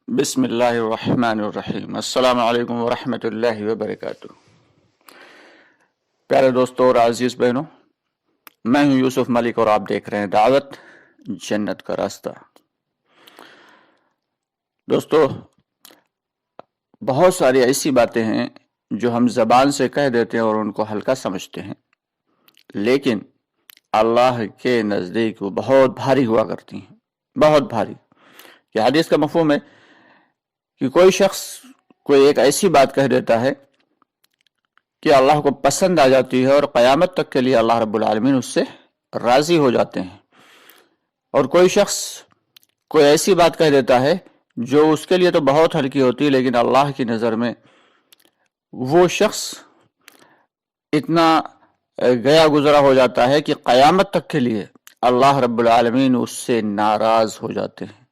بسم اللہ الرحمن الرحیم۔ السلام علیکم ورحمۃ اللہ وبرکاتہ۔ پیارے دوستوں اور عزیز بہنوں، میں ہوں یوسف ملک اور آپ دیکھ رہے ہیں دعوت جنت کا راستہ۔ دوستو، بہت ساری ایسی باتیں ہیں جو ہم زبان سے کہہ دیتے ہیں اور ان کو ہلکا سمجھتے ہیں، لیکن اللہ کے نزدیک وہ بہت بھاری ہوا کرتی ہیں، بہت بھاری۔ یہ حدیث کا مفہوم ہے کہ کوئی شخص کوئی ایک ایسی بات کہہ دیتا ہے کہ اللہ کو پسند آ جاتی ہے اور قیامت تک کے لیے اللہ رب العالمین اس سے راضی ہو جاتے ہیں، اور کوئی شخص کوئی ایسی بات کہہ دیتا ہے جو اس کے لیے تو بہت ہلکی ہوتی ہے، لیکن اللہ کی نظر میں وہ شخص اتنا گیا گزرا ہو جاتا ہے کہ قیامت تک کے لیے اللہ رب العالمین اس سے ناراض ہو جاتے ہیں۔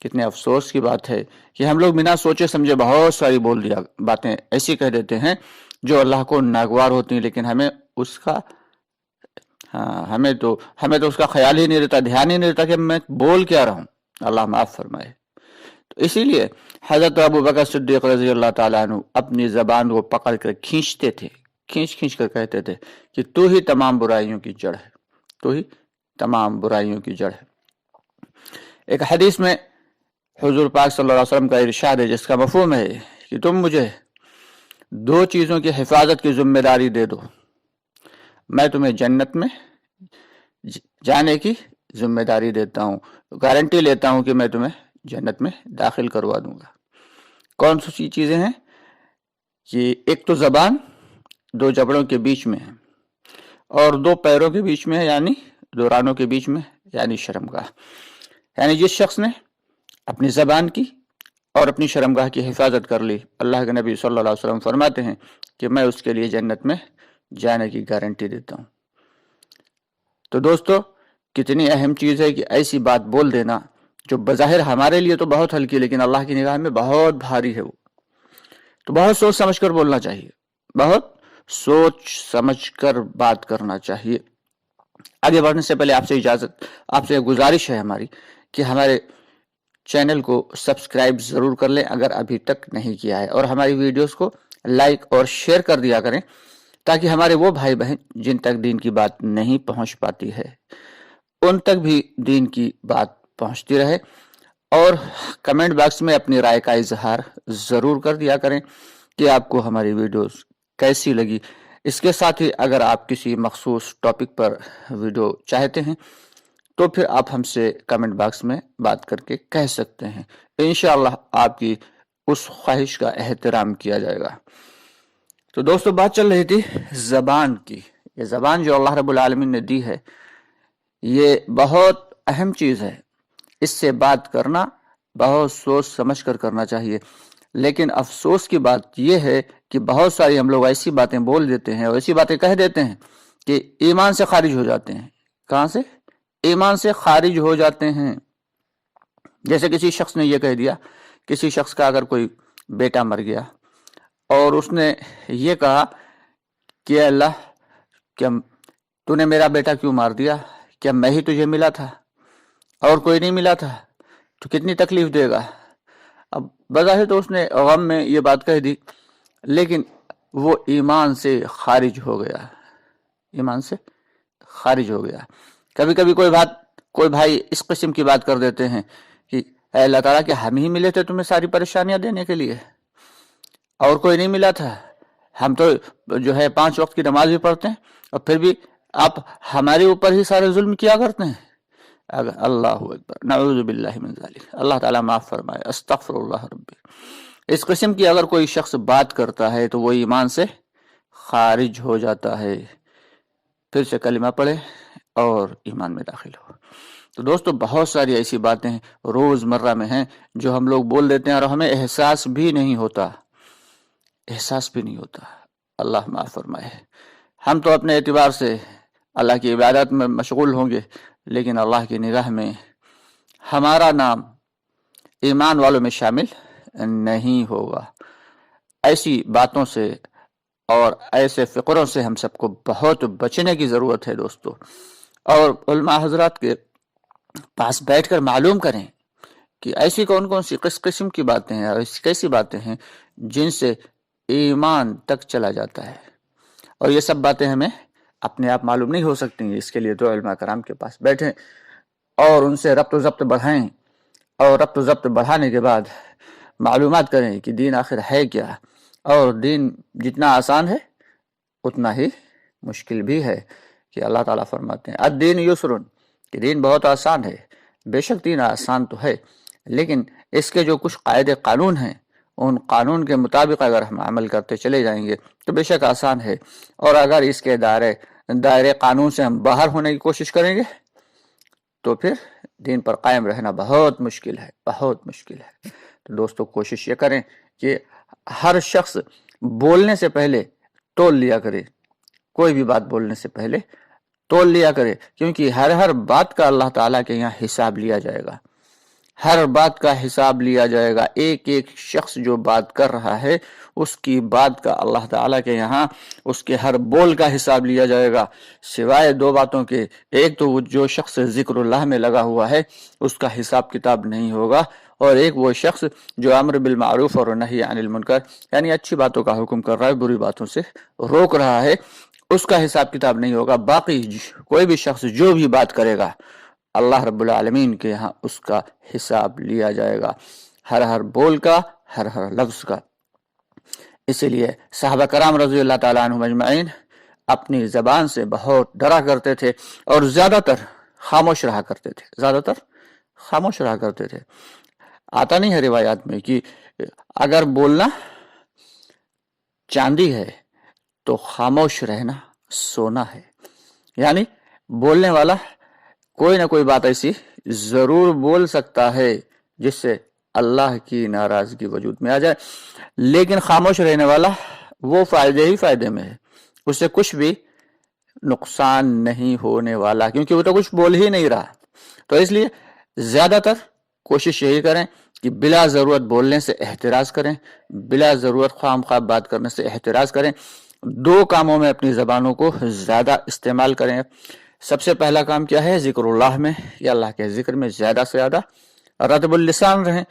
کتنے افسوس کی بات ہے کہ ہم لوگ بنا سوچے سمجھے بہت ساری باتیں ایسی کہہ دیتے ہیں جو اللہ کو ناگوار ہوتی ہیں، لیکن ہمیں تو اس کا خیال ہی نہیں رہتا، دھیان ہی نہیں رہتا کہ میں بول کیا رہا ہوں۔ اللہ معاف فرمائے۔ تو اسی لیے حضرت ابو بکر صدیق رضی اللہ تعالیٰ عنہ اپنی زبان کو پکڑ کر کھینچتے تھے، کھینچ کر کہتے تھے کہ تو ہی تمام برائیوں کی جڑ ہے، تو ہی تمام برائیوں کی جڑ ہے۔ ایک حدیث میں حضور پاک صلی اللہ علیہ وسلم کا ارشاد ہے جس کا مفہوم ہے کہ تم مجھے دو چیزوں کی حفاظت کی ذمہ داری دے دو، میں تمہیں جنت میں جانے کی ذمہ داری دیتا ہوں، گارنٹی لیتا ہوں کہ میں تمہیں جنت میں داخل کروا دوں گا۔ کون سی چیزیں ہیں؟ کہ ایک تو زبان دو جبڑوں کے بیچ میں ہے، اور دو پیروں کے بیچ میں ہے، یعنی دو رانوں کے بیچ میں، یعنی شرمگاہ۔ یعنی جس شخص نے اپنی زبان کی اور اپنی شرمگاہ کی حفاظت کر لی، اللہ کے نبی صلی اللہ علیہ وسلم فرماتے ہیں کہ میں اس کے لیے جنت میں جانے کی گارنٹی دیتا ہوں۔ تو دوستو، کتنی اہم چیز ہے کہ ایسی بات بول دینا جو بظاہر ہمارے لیے تو بہت ہلکی، لیکن اللہ کی نگاہ میں بہت بھاری ہے۔ وہ تو بہت سوچ سمجھ کر بولنا چاہیے، بہت سوچ سمجھ کر بات کرنا چاہیے۔ آگے بڑھنے سے پہلے آپ سے گزارش ہے ہماری کہ ہمارے چینل کو سبسکرائب ضرور کر لیں اگر ابھی تک نہیں کیا ہے، اور ہماری ویڈیوز کو لائک اور شیئر کر دیا کریں تاکہ ہمارے وہ بھائی بہن جن تک دین کی بات نہیں پہنچ پاتی ہے ان تک بھی دین کی بات پہنچتی رہے، اور کمنٹ باکس میں اپنی رائے کا اظہار ضرور کر دیا کریں کہ آپ کو ہماری ویڈیوز کیسی لگی۔ اس کے ساتھ ہی اگر آپ کسی مخصوص ٹاپک پر ویڈیو چاہتے ہیں تو پھر آپ ہم سے کمنٹ باکس میں بات کر کے کہہ سکتے ہیں، انشاءاللہ آپ کی اس خواہش کا احترام کیا جائے گا۔ تو دوستو، بات چل رہی تھی زبان کی۔ یہ زبان جو اللہ رب العالمین نے دی ہے یہ بہت اہم چیز ہے، اس سے بات کرنا بہت سوچ سمجھ کر کرنا چاہیے، لیکن افسوس کی بات یہ ہے کہ بہت ساری ہم لوگ ایسی باتیں بول دیتے ہیں اور ایسی باتیں کہہ دیتے ہیں کہ ایمان سے خارج ہو جاتے ہیں۔ کہاں سے؟ ایمان سے خارج ہو جاتے ہیں۔ جیسے کسی شخص نے یہ کہہ دیا، کسی شخص کا اگر کوئی بیٹا مر گیا اور اس نے یہ کہا کہ اللہ، کیا تو نے میرا بیٹا کیوں مار دیا؟ کیا میں ہی تجھے ملا تھا اور کوئی نہیں ملا تھا؟ تو کتنی تکلیف دے گا۔ اب بظاہر تو اس نے غم میں یہ بات کہہ دی، لیکن وہ ایمان سے خارج ہو گیا، ایمان سے خارج ہو گیا۔ کبھی کبھی کوئی بھائی اس قسم کی بات کر دیتے ہیں کہ اے اللہ تعالیٰ، کہ ہم ہی ملے تھے تمہیں ساری پریشانیاں دینے کے لیے اور کوئی نہیں ملا تھا؟ ہم تو جو ہے 5 وقت کی نماز بھی پڑھتے ہیں اور پھر بھی آپ ہمارے اوپر ہی سارے ظلم کیا کرتے ہیں۔ اللہ اکبر، نعوذ باللہ من ذالک، اللہ تعالیٰ معاف فرمائے، استغفر اللہ ربی۔ اس قسم کی اگر کوئی شخص بات کرتا ہے تو وہ ایمان سے خارج ہو جاتا ہے۔ پھر سے کلمہ پڑھے اور ایمان میں داخل ہو۔ تو دوستو، بہت ساری ایسی باتیں روز مرہ میں ہیں جو ہم لوگ بول دیتے ہیں اور ہمیں احساس بھی نہیں ہوتا، اللہ معاف فرمائے۔ ہم تو اپنے اعتبار سے اللہ کی عبادت میں مشغول ہوں گے، لیکن اللہ کی نگاہ میں ہمارا نام ایمان والوں میں شامل نہیں ہوگا۔ ایسی باتوں سے اور ایسے فقروں سے ہم سب کو بہت بچنے کی ضرورت ہے دوستو، اور علماء حضرات کے پاس بیٹھ کر معلوم کریں کہ ایسی کون کون سی کس قسم کی باتیں ہیں اور ایسی کیسی باتیں ہیں جن سے ایمان تک چلا جاتا ہے، اور یہ سب باتیں ہمیں اپنے آپ معلوم نہیں ہو سکتی ہیں۔ اس کے لیے دو علماء کرام کے پاس بیٹھیں اور ان سے ربط و ضبط بڑھائیں، اور ربط و ضبط بڑھانے کے بعد معلومات کریں کہ دین آخر ہے کیا، اور دین جتنا آسان ہے اتنا ہی مشکل بھی ہے، کہ اللہ تعالیٰ فرماتے ہیں الدین یسرن، کہ دین بہت آسان ہے۔ بے شک دین آسان تو ہے، لیکن اس کے جو کچھ قاعدے قانون ہیں، ان قانون کے مطابق اگر ہم عمل کرتے چلے جائیں گے تو بے شک آسان ہے، اور اگر اس کے دائرے قانون سے ہم باہر ہونے کی کوشش کریں گے تو پھر دین پر قائم رہنا بہت مشکل ہے، بہت مشکل ہے۔ تو دوستو کوشش یہ کریں کہ ہر شخص بولنے سے پہلے تول لیا کرے، کوئی بھی بات بولنے سے پہلے تول لیا کرے، کیونکہ ہر بات کا اللہ تعالیٰ کے یہاں حساب لیا جائے گا، ہر بات کا حساب لیا جائے گا۔ ایک ایک شخص جو بات کر رہا ہے اس کی بات کا اللہ تعالیٰ کے یہاں اس کے ہر بول کا حساب لیا جائے گا، سوائے دو باتوں کے۔ ایک تو جو شخص ذکر اللہ میں لگا ہوا ہے اس کا حساب کتاب نہیں ہوگا، اور ایک وہ شخص جو امر بالمعروف اور نہی عن المنکر، یعنی اچھی باتوں کا حکم کر رہا ہے، بری باتوں سے روک رہا ہے، اس کا حساب کتاب نہیں ہوگا۔ باقی کوئی بھی شخص جو بھی بات کرے گا اللہ رب العالمین کے یہاں اس کا حساب لیا جائے گا، ہر بول کا، ہر لفظ کا۔ اسی لیے صحابہ کرام رضی اللہ تعالیٰ عنہم اجمعین اپنی زبان سے بہت ڈرا کرتے تھے، اور زیادہ تر خاموش رہا کرتے تھے، زیادہ تر خاموش رہا کرتے تھے۔ آتا نہیں ہے روایات میں کہ اگر بولنا چاندی ہے تو خاموش رہنا سونا ہے، یعنی بولنے والا کوئی نہ کوئی بات ایسی ضرور بول سکتا ہے جس سے اللہ کی ناراضگی وجود میں آ جائے، لیکن خاموش رہنے والا وہ فائدے ہی فائدے میں ہے، اس سے کچھ بھی نقصان نہیں ہونے والا، کیونکہ وہ تو کچھ بول ہی نہیں رہا۔ تو اس لیے زیادہ تر کوشش یہی کریں کہ بلا ضرورت بولنے سے احتراز کریں، بلا ضرورت خواہ مخواہ بات کرنے سے احتراز کریں۔ دو کاموں میں اپنی زبانوں کو زیادہ استعمال کریں۔ سب سے پہلا کام کیا ہے؟ ذکر اللہ میں، یا اللہ کے ذکر میں زیادہ سے زیادہ رطب اللسان رہیں۔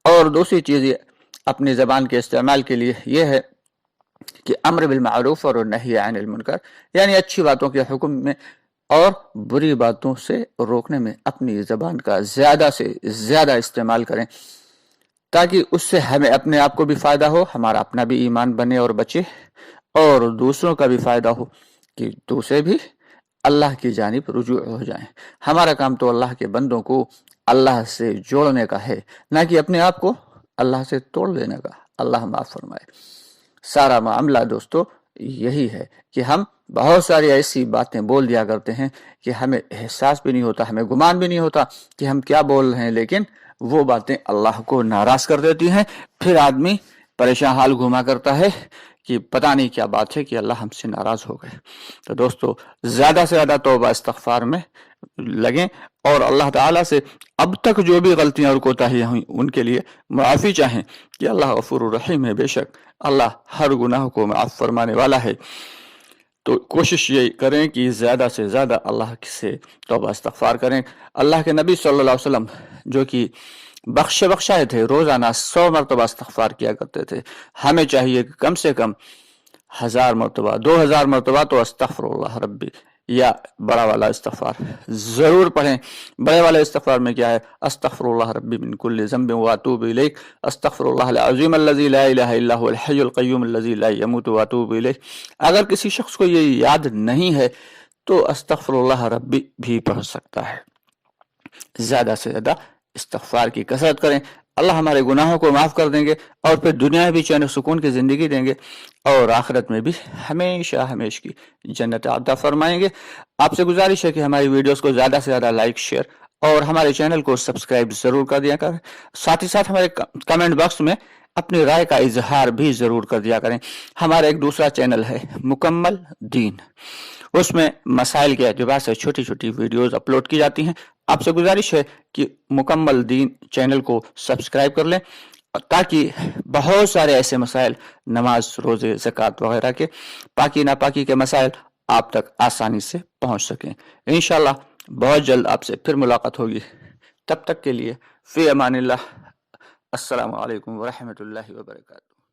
اور دوسری چیز اپنی زبان کے استعمال کے لیے یہ ہے کہ امر بالمعروف اور نہی عن المنکر، یعنی اچھی باتوں کے حکم میں اور بری باتوں سے روکنے میں اپنی زبان کا زیادہ سے زیادہ استعمال کریں، تاکہ اس سے ہمیں اپنے آپ کو بھی فائدہ ہو، ہمارا اپنا بھی ایمان بنے اور بچے، اور دوسروں کا بھی فائدہ ہو کہ دوسرے بھی اللہ کی جانب رجوع ہو جائیں۔ ہمارا کام تو اللہ کے بندوں کو اللہ سے جوڑنے کا ہے، نہ کہ اپنے آپ کو اللہ سے توڑ دینے کا۔ اللہ معاف فرمائے۔ سارا معاملہ دوستو یہی ہے کہ ہم بہت ساری ایسی باتیں بول دیا کرتے ہیں کہ ہمیں احساس بھی نہیں ہوتا، ہمیں گمان بھی نہیں ہوتا کہ ہم کیا بول رہے ہیں، لیکن وہ باتیں اللہ کو ناراض کر دیتی ہیں۔ پھر آدمی پریشان حال گھوما کرتا ہے کہ پتہ نہیں کیا بات ہے کہ اللہ ہم سے ناراض ہو گئے۔ تو دوستو زیادہ سے زیادہ توبہ استغفار میں لگیں، اور اللہ تعالیٰ سے اب تک جو بھی غلطیاں اور کوتاہیاں ہوئیں ان کے لیے معافی چاہیں، کہ اللہ غفور الرحیم ہے، بے شک اللہ ہر گناہ کو معاف فرمانے والا ہے۔ تو کوشش یہ کریں کہ زیادہ سے زیادہ اللہ سے توبہ استغفار کریں۔ اللہ کے نبی صلی اللہ علیہ وسلم جو کہ بخشائے تھے، روزانہ 100 مرتبہ استغفار کیا کرتے تھے۔ ہمیں چاہیے کہ کم سے کم 1000 مرتبہ 2000 مرتبہ تو استغفر اللہ ربی یا بڑا والا استغفار ضرور پڑھیں۔ بڑے والے استغفار میں کیا ہے؟ استغفر اللہ ربی من کل ذنب واتوب الیہ، استغفر اللہ العظیم الذی لا الہ الا هو الحی القیوم الذی لا یموت واتوب الیہ۔ اگر کسی شخص کو یہ یاد نہیں ہے تو استغفر اللہ ربی بھی پڑھ سکتا ہے۔ زیادہ سے زیادہ استغفار کی کثرت کریں، اللہ ہمارے گناہوں کو معاف کر دیں گے، اور پھر دنیا میں بھی چین و سکون کی زندگی دیں گے، اور آخرت میں بھی ہمیشہ کی جنت عطا فرمائیں گے۔ آپ سے گزارش ہے کہ ہماری ویڈیوز کو زیادہ سے زیادہ لائک، شیئر اور ہمارے چینل کو سبسکرائب ضرور کر دیا کریں۔ ساتھ ہی ساتھ ہمارے کمنٹ باکس میں اپنی رائے کا اظہار بھی ضرور کر دیا کریں۔ ہمارا ایک دوسرا چینل ہے مکمل دین، اس میں مسائل کے اعتبار سے چھوٹی چھوٹی ویڈیوز اپلوڈ کی جاتی ہیں۔ آپ سے گزارش ہے کہ مکمل دین چینل کو سبسکرائب کر لیں، تاکہ بہت سارے ایسے مسائل، نماز، روزے، زکوٰۃ وغیرہ کے، پاکی ناپاکی کے مسائل آپ تک آسانی سے پہنچ سکیں۔ انشاءاللہ بہت جلد آپ سے پھر ملاقات ہوگی۔ تب تک کے لیے فی امان اللہ، السلام علیکم ورحمۃ اللہ وبرکاتہ۔